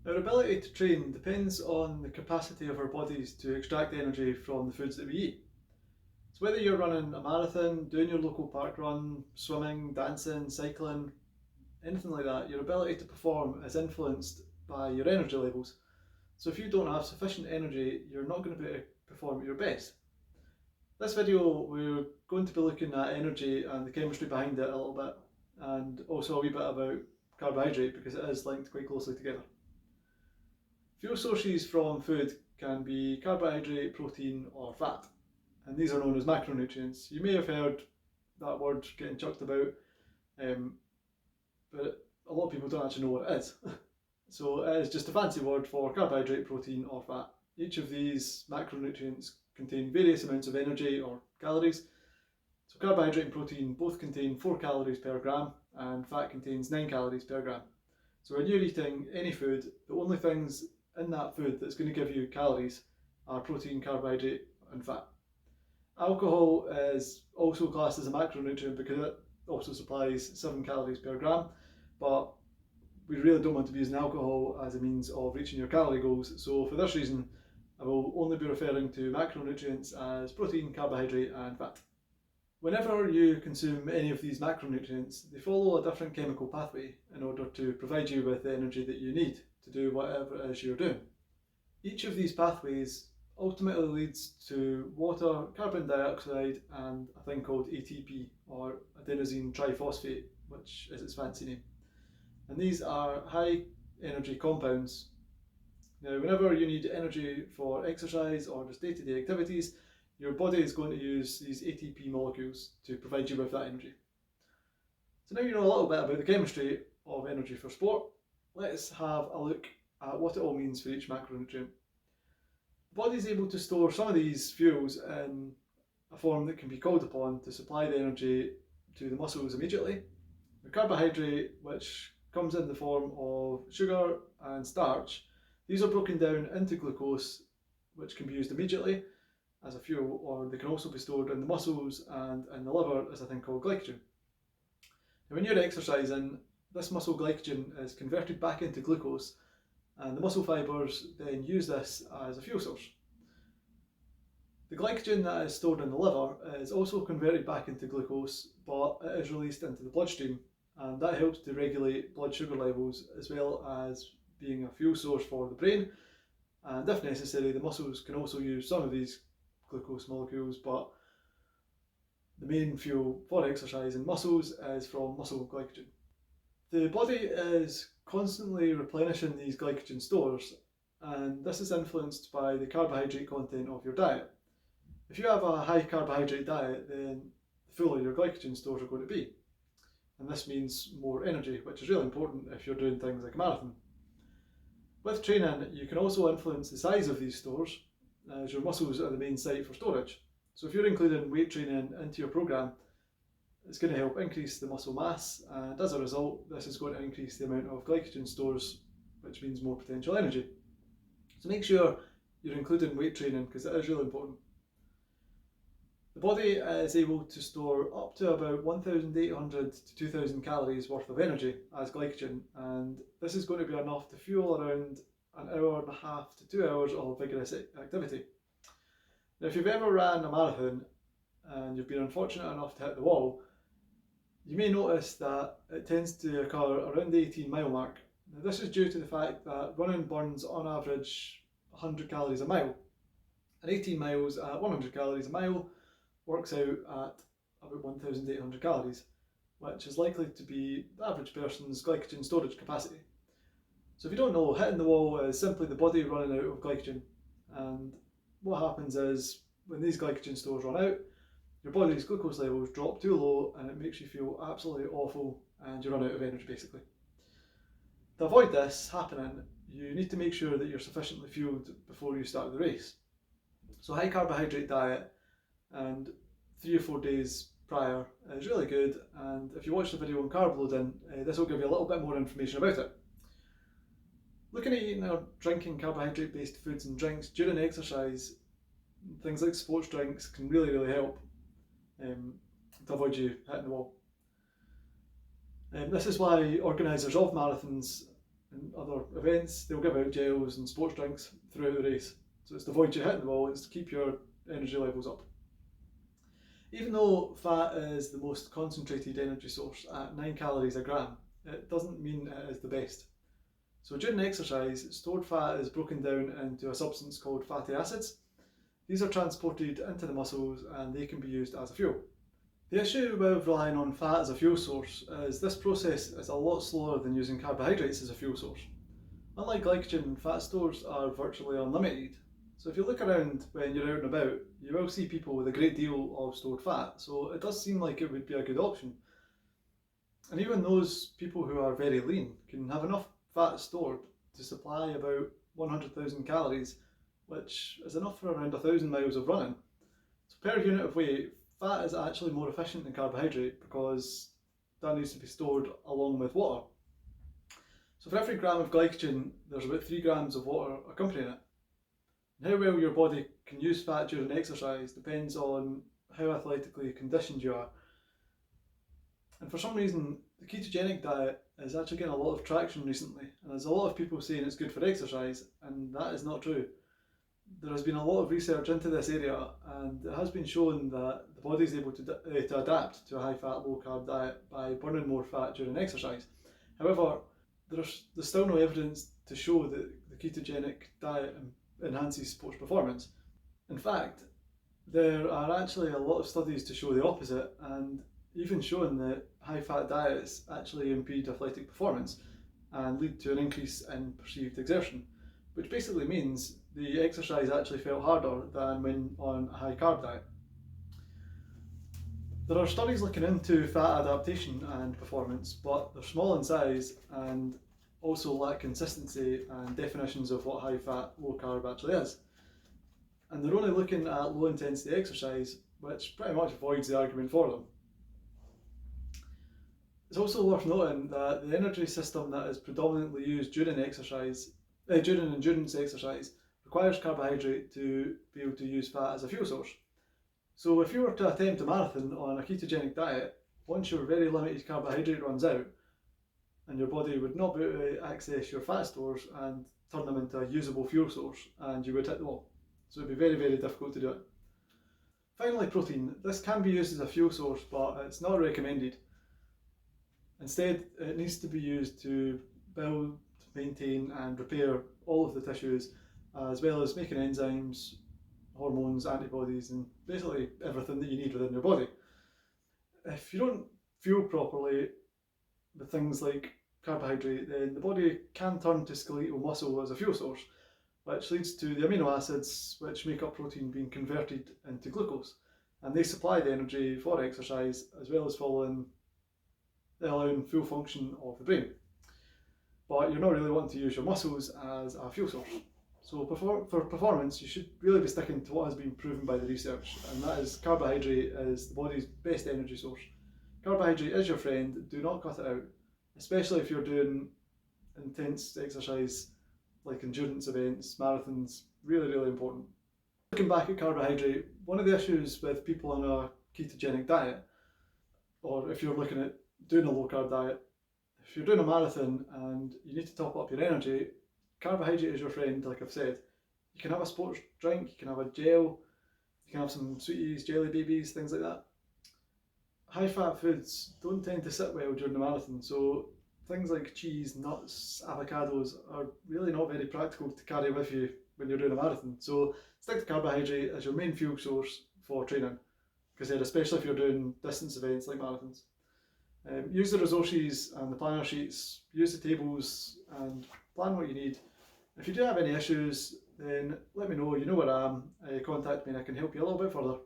Our ability to train depends on the capacity of our bodies to extract energy from the foods that we eat. So whether you're running a marathon, doing your local park run, swimming, dancing, cycling, anything like that, your ability to perform is influenced by your energy levels. So if you don't have sufficient energy, you're not going to be able to perform at your best. This video, we're going to be looking at energy and the chemistry behind it a little bit, and also a wee bit about carbohydrate because it is linked quite closely together. Fuel sources from food can be carbohydrate, protein, or fat, and these are known as macronutrients. You may have heard that word getting chucked about, but a lot of people don't actually know what it is. So it is just a fancy word for carbohydrate, protein, or fat. Each of these macronutrients contain various amounts of energy or calories. So carbohydrate and protein both contain 4 calories per gram, and fat contains 9 calories per gram. So when you're eating any food, the only things in that food that's going to give you calories are protein, carbohydrate, and fat. Alcohol is also classed as a macronutrient because it also supplies 7 calories per gram, but we really don't want to be using alcohol as a means of reaching your calorie goals. So for this reason, I will only be referring to macronutrients as protein, carbohydrate, and fat. Whenever you consume any of these macronutrients, they follow a different chemical pathway in order to provide you with the energy that you need to do whatever it is you're doing. Each of these pathways ultimately leads to water, carbon dioxide, and a thing called ATP, or adenosine triphosphate, which is its fancy name. And these are high energy compounds. Now, whenever you need energy for exercise or just day-to-day activities, your body is going to use these ATP molecules to provide you with that energy. So now you know a little bit about the chemistry of energy for sport. Let's have a look at what it all means for each macronutrient. The body is able to store some of these fuels in a form that can be called upon to supply the energy to the muscles immediately. The carbohydrate, which comes in the form of sugar and starch, these are broken down into glucose, which can be used immediately as a fuel, or they can also be stored in the muscles and in the liver as a thing called glycogen. Now, when you're exercising, this muscle glycogen is converted back into glucose, and the muscle fibres then use this as a fuel source. The glycogen that is stored in the liver is also converted back into glucose, but it is released into the bloodstream, and that helps to regulate blood sugar levels as well as being a fuel source for the brain. And if necessary, the muscles can also use some of these glucose molecules, but the main fuel for exercise in muscles is from muscle glycogen. The body is constantly replenishing these glycogen stores, and this is influenced by the carbohydrate content of your diet. If you have a high carbohydrate diet, then the fuller your glycogen stores are going to be. And this means more energy, which is really important if you're doing things like a marathon. With training, you can also influence the size of these stores, as your muscles are the main site for storage. So if you're including weight training into your program, it's going to help increase the muscle mass, and as a result, this is going to increase the amount of glycogen stores, which means more potential energy. So make sure you're including weight training because it is really important. The body is able to store up to about 1,800 to 2,000 calories worth of energy as glycogen, and this is going to be enough to fuel around an hour and a half to 2 hours of vigorous activity. Now, if you've ever ran a marathon and you've been unfortunate enough to hit the wall, you may notice that it tends to occur around the 18-mile mark. Now, this is due to the fact that running burns on average 100 calories a mile, and 18 miles at 100 calories a mile works out at about 1,800 calories, which is likely to be the average person's glycogen storage capacity. So if you don't know, hitting the wall is simply the body running out of glycogen, and what happens is when these glycogen stores run out, your body's glucose levels drop too low and it makes you feel absolutely awful and you run out of energy basically. To avoid this happening, you need to make sure that you're sufficiently fueled before you start the race. So high carbohydrate diet and 3 or 4 days prior is really good, and if you watch the video on carb loading, this will give you a little bit more information about it. Looking at eating or drinking carbohydrate based foods and drinks during exercise, things like sports drinks can really help to avoid you hitting the wall. This is why organisers of marathons in other events, they'll give out gels and sports drinks throughout the race. So it's to avoid you hitting the wall, it's to keep your energy levels up. Even though fat is the most concentrated energy source at 9 calories a gram, it doesn't mean it is the best. So during exercise, stored fat is broken down into a substance called fatty acids. These are transported into the muscles and they can be used as a fuel. The issue with relying on fat as a fuel source is this process is a lot slower than using carbohydrates as a fuel source. Unlike glycogen, fat stores are virtually unlimited. So if you look around when you're out and about, you will see people with a great deal of stored fat, so it does seem like it would be a good option. And even those people who are very lean can have enough fat stored to supply about 100,000 calories, which is enough for around 1,000 miles of running. So per unit of weight, fat is actually more efficient than carbohydrate because that needs to be stored along with water. So for every gram of glycogen, there's about 3 grams of water accompanying it. And how well your body can use fat during exercise depends on how athletically conditioned you are. And for some reason, the ketogenic diet is actually getting a lot of traction recently, and there's a lot of people saying it's good for exercise, and that is not true. There has been a lot of research into this area, and it has been shown that the body is able to adapt to a high-fat, low-carb diet by burning more fat during exercise. However, there's still no evidence to show that the ketogenic diet enhances sports performance. In fact, there are actually a lot of studies to show the opposite, and even showing that high-fat diets actually impede athletic performance and lead to an increase in perceived exertion, which basically means the exercise actually felt harder than when on a high-carb diet. There are studies looking into fat adaptation and performance, but they're small in size and also lack consistency and definitions of what high-fat, low-carb actually is. And they're only looking at low-intensity exercise, which pretty much avoids the argument for them. It's also worth noting that the energy system that is predominantly used during endurance exercise requires carbohydrate to be able to use fat as a fuel source. So if you were to attempt a marathon on a ketogenic diet, once your very limited carbohydrate runs out, and your body would not be able to access your fat stores and turn them into a usable fuel source, and you would hit the wall. So it would be very, very difficult to do it. Finally, protein. This can be used as a fuel source, but it's not recommended. Instead, it needs to be used to build, maintain and repair all of the tissues, as well as making enzymes, hormones, antibodies, and basically everything that you need within your body. If you don't fuel properly with things like carbohydrate, then the body can turn to skeletal muscle as a fuel source, which leads to the amino acids which make up protein being converted into glucose, and they supply the energy for exercise as well as allowing full function of the brain. But you're not really wanting to use your muscles as a fuel source. So for performance, you should really be sticking to what has been proven by the research, and that is carbohydrate is the body's best energy source. Carbohydrate is your friend, do not cut it out, especially if you're doing intense exercise like endurance events, marathons, really, really important. Looking back at carbohydrate, one of the issues with people on a ketogenic diet, or if you're looking at doing a low carb diet, if you're doing a marathon and you need to top up your energy, carbohydrate is your friend, like I've said. You can have a sports drink, you can have a gel, you can have some sweeties, jelly babies, things like that. High fat foods don't tend to sit well during the marathon, so things like cheese, nuts, avocados are really not very practical to carry with you when you're doing a marathon. So stick to carbohydrate as your main fuel source for training, because especially if you're doing distance events like marathons. Use the resources and the planner sheets, use the tables and plan what you need. If you do have any issues, then let me know, you know where I am, contact me and I can help you a little bit further.